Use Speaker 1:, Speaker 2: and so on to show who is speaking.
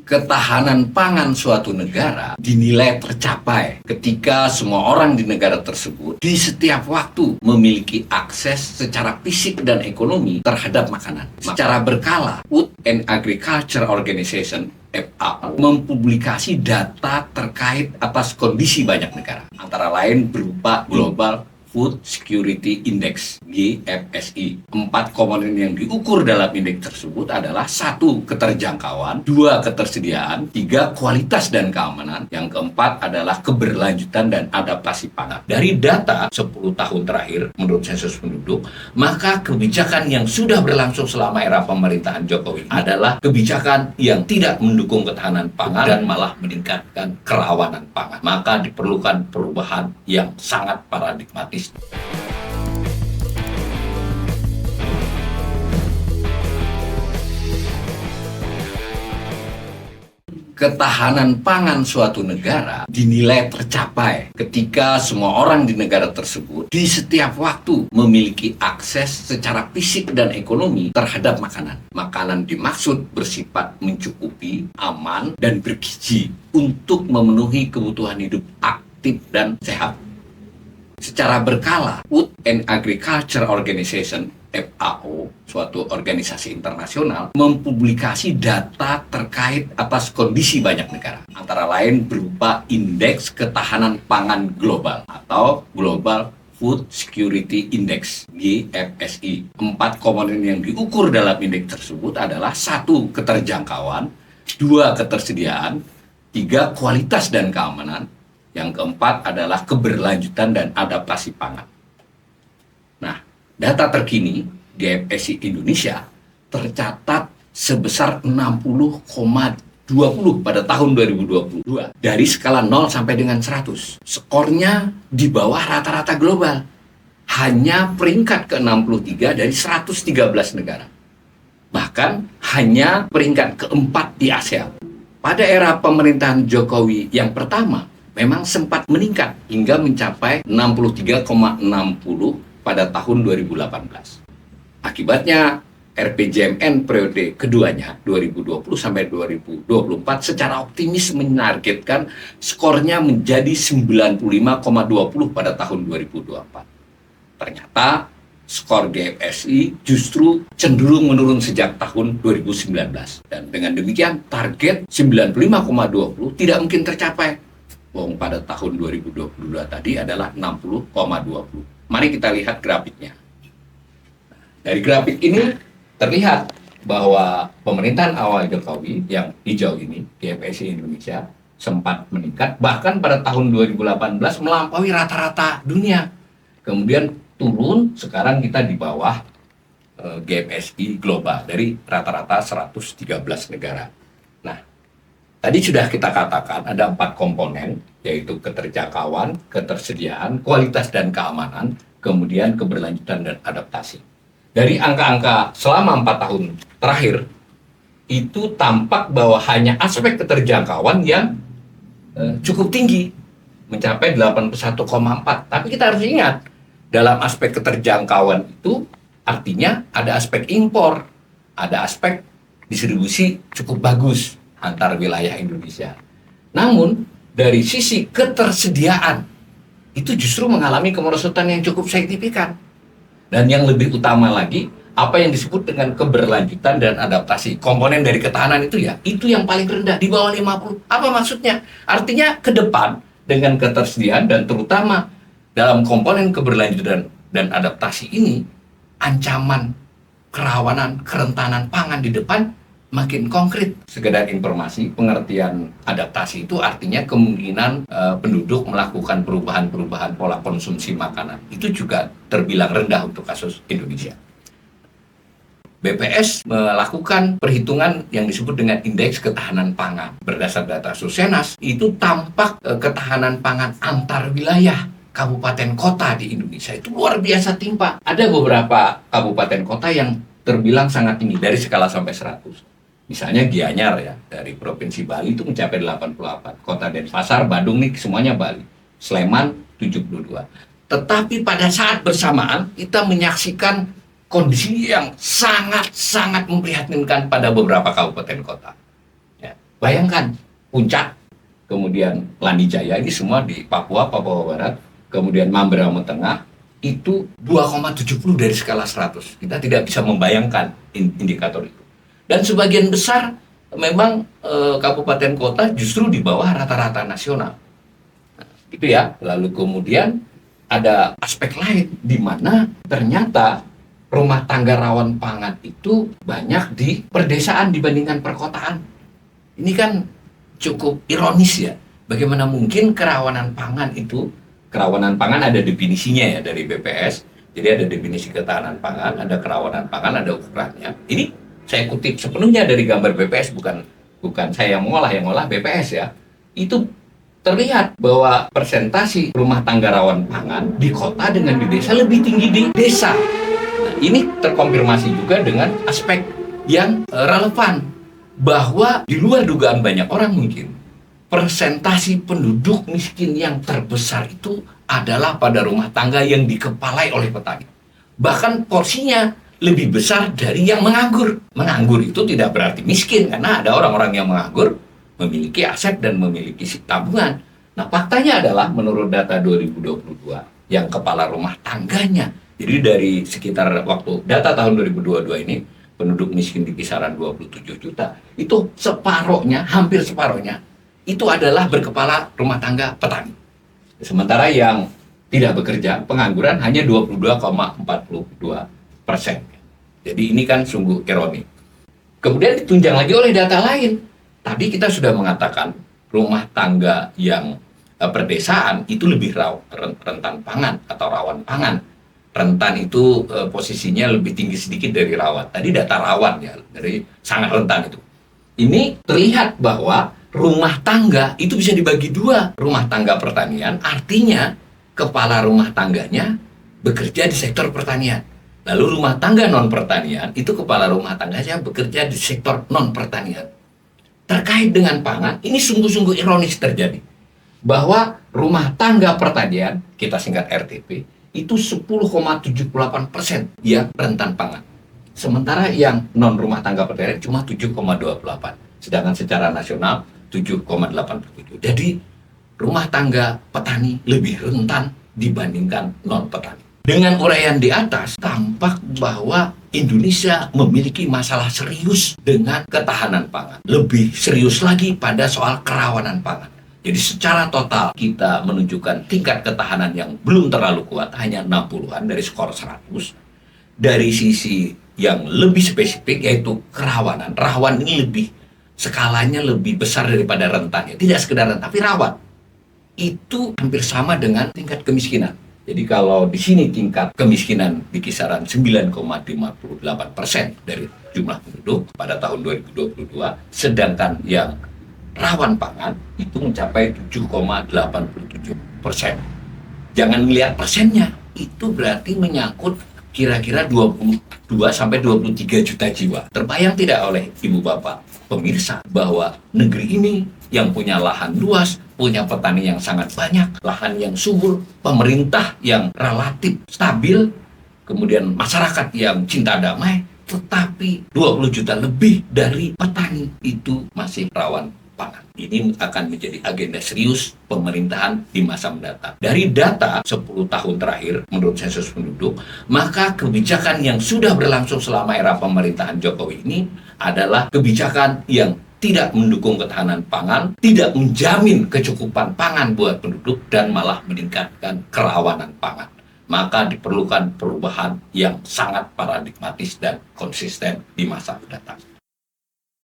Speaker 1: Ketahanan pangan suatu negara dinilai tercapai ketika semua orang di negara tersebut di setiap waktu memiliki akses secara fisik dan ekonomi terhadap makanan. Secara berkala, Food and Agriculture Organization (FAO) mempublikasi data terkait atas kondisi banyak negara, antara lain berupa Global Food Security Index (GFSI). 4 komponen yang diukur dalam indeks tersebut adalah 1. Keterjangkauan, 2. Ketersediaan, 3. Kualitas dan keamanan, yang keempat adalah keberlanjutan dan adaptasi pangan. Dari data 10 tahun terakhir menurut sensus penduduk, maka kebijakan yang sudah berlangsung selama era pemerintahan Jokowi adalah kebijakan yang tidak mendukung ketahanan pangan dan malah meningkatkan kerawanan pangan. Maka diperlukan perubahan yang sangat paradigmatis. Ketahanan pangan suatu negara dinilai tercapai ketika semua orang di negara tersebut di setiap waktu memiliki akses secara fisik dan ekonomi terhadap makanan. Makanan dimaksud bersifat mencukupi, aman, dan bergizi untuk memenuhi kebutuhan hidup aktif dan sehat. Secara berkala, Food and Agriculture Organization (FAO), suatu organisasi internasional, mempublikasi data terkait atas kondisi banyak negara, antara lain berupa Indeks Ketahanan Pangan Global atau Global Food Security Index (GFSI). 4 komponen yang diukur dalam indeks tersebut adalah 1. Keterjangkauan, 2. Ketersediaan, 3. Kualitas dan keamanan, yang keempat adalah keberlanjutan dan adaptasi pangan. Nah, data terkini GFSI Indonesia tercatat sebesar 60,20 pada tahun 2022 dari skala 0 sampai dengan 100. Skornya di bawah rata-rata global. Hanya peringkat ke-63 dari 113 negara. Bahkan hanya peringkat keempat di ASEAN. Pada era pemerintahan Jokowi yang pertama, memang sempat meningkat hingga mencapai 63,60 pada tahun 2018. Akibatnya, RPJMN periode keduanya 2020 sampai 2024 secara optimis menargetkan skornya menjadi 95,20 pada tahun 2024. Ternyata skor GFSI justru cenderung menurun sejak tahun 2019. Dan dengan demikian target 95,20 tidak mungkin tercapai. Pada tahun 2022 tadi adalah 60,20. Mari kita lihat grafiknya. Dari grafik ini terlihat bahwa pemerintahan awal Jokowi yang hijau ini, GFSI Indonesia, sempat meningkat, bahkan pada tahun 2018 melampaui rata-rata dunia. Kemudian turun, sekarang kita di bawah GFSI global dari rata-rata 113 negara. Nah, tadi sudah kita katakan ada 4 komponen, yaitu keterjangkauan, ketersediaan, kualitas dan keamanan, kemudian keberlanjutan dan adaptasi. Dari angka-angka selama 4 tahun terakhir, itu tampak bahwa hanya aspek keterjangkauan yang cukup tinggi, mencapai 81,4. Tapi kita harus ingat, dalam aspek keterjangkauan itu artinya ada aspek impor, ada aspek distribusi cukup bagus antar wilayah Indonesia. Namun, dari sisi ketersediaan, itu justru mengalami kemerosotan yang cukup signifikan. Dan yang lebih utama lagi, apa yang disebut dengan keberlanjutan dan adaptasi. Komponen dari ketahanan itu ya, itu yang paling rendah, di bawah 50. Apa maksudnya? Artinya ke depan, dengan ketersediaan dan terutama dalam komponen keberlanjutan dan adaptasi ini, ancaman, kerawanan, kerentanan pangan di depan makin konkret. Sekedar informasi, pengertian adaptasi itu artinya kemungkinan penduduk melakukan perubahan-perubahan pola konsumsi makanan. Itu juga terbilang rendah untuk kasus Indonesia. BPS melakukan perhitungan yang disebut dengan indeks ketahanan pangan. Berdasar data Susenas, itu tampak ketahanan pangan antar wilayah kabupaten kota di Indonesia itu luar biasa timpang. Ada beberapa kabupaten kota yang terbilang sangat tinggi dari skala sampai 100. Misalnya Gianyar ya, dari Provinsi Bali itu mencapai 88. Kota Denpasar, Badung nih semuanya Bali. Sleman 72. Tetapi pada saat bersamaan kita menyaksikan kondisi yang sangat-sangat memprihatinkan pada beberapa kabupaten kota. Ya. Bayangkan, Puncak, kemudian Lani Jaya, ini semua di Papua, Papua Barat, kemudian Mamberamo Tengah, itu 2,70 dari skala 100. Kita tidak bisa membayangkan indikator itu. Dan sebagian besar memang kabupaten kota justru di bawah rata-rata nasional. Nah, itu ya. Lalu kemudian ada aspek lain di mana ternyata rumah tangga rawan pangan itu banyak di perdesaan dibandingkan perkotaan. Ini kan cukup ironis ya. Bagaimana mungkin kerawanan pangan itu, kerawanan pangan ada definisinya ya dari BPS. Jadi ada definisi ketahanan pangan, ada kerawanan pangan, ada ukurannya. Ini saya kutip sepenuhnya dari gambar BPS, bukan saya yang ngolah BPS ya. Itu terlihat bahwa persentasi rumah tangga rawan pangan di kota dengan di desa lebih tinggi di desa. Nah, ini terkonfirmasi juga dengan aspek yang relevan, bahwa di luar dugaan banyak orang mungkin, persentasi penduduk miskin yang terbesar itu adalah pada rumah tangga yang dikepalai oleh petani. Bahkan porsinya lebih besar dari yang menganggur. Menganggur itu tidak berarti miskin, karena ada orang-orang yang menganggur memiliki aset dan memiliki tabungan. Nah, faktanya adalah menurut data 2022 yang kepala rumah tangganya, jadi dari sekitar waktu data tahun 2022 ini, penduduk miskin di kisaran 27 juta, itu separohnya, hampir separohnya, itu adalah berkepala rumah tangga petani. Sementara yang tidak bekerja, pengangguran hanya 22,42%. Jadi ini kan sungguh ironi. Kemudian ditunjang lagi oleh data lain. Tadi kita sudah mengatakan rumah tangga yang perdesaan itu lebih rentan pangan atau rawan pangan. Rentan itu posisinya lebih tinggi sedikit dari rawan. Tadi data rawan ya, dari sangat rentan itu. Ini terlihat bahwa rumah tangga itu bisa dibagi dua. Rumah tangga pertanian artinya kepala rumah tangganya bekerja di sektor pertanian. Lalu rumah tangga non pertanian itu kepala rumah tangganya bekerja di sektor non pertanian. Terkait dengan pangan, ini sungguh-sungguh ironis terjadi. Bahwa rumah tangga pertanian, kita singkat RTP, itu 10,78% yang rentan pangan. Sementara yang non rumah tangga pertanian cuma 7,28. Sedangkan secara nasional 7,87. Jadi rumah tangga petani lebih rentan dibandingkan non petani. Dengan uraian di atas, tampak bahwa Indonesia memiliki masalah serius dengan ketahanan pangan. Lebih serius lagi pada soal kerawanan pangan. Jadi secara total kita menunjukkan tingkat ketahanan yang belum terlalu kuat, hanya 60-an dari skor 100. Dari sisi yang lebih spesifik yaitu kerawanan. Rawan ini lebih, skalanya lebih besar daripada rentannya. Tidak sekedar rentan, tapi rawan. Itu hampir sama dengan tingkat kemiskinan. Jadi kalau di sini tingkat kemiskinan di kisaran 9,58% dari jumlah penduduk pada tahun 2022, sedangkan yang rawan pangan itu mencapai 7,87%. Jangan melihat persennya, itu berarti menyangkut kira-kira 22-23 juta jiwa. Terbayang tidak oleh ibu bapak pemirsa bahwa negeri ini yang punya lahan luas, punya petani yang sangat banyak, lahan yang subur, pemerintah yang relatif stabil, kemudian masyarakat yang cinta damai, tetapi 20 juta lebih dari petani itu masih rawan pangan. Ini akan menjadi agenda serius pemerintahan di masa mendatang. Dari data 10 tahun terakhir menurut sensus penduduk, maka kebijakan yang sudah berlangsung selama era pemerintahan Jokowi ini adalah kebijakan yang tidak mendukung ketahanan pangan, tidak menjamin kecukupan pangan buat penduduk, dan malah meningkatkan kerawanan pangan. Maka diperlukan perubahan yang sangat paradigmatis dan konsisten di masa mendatang.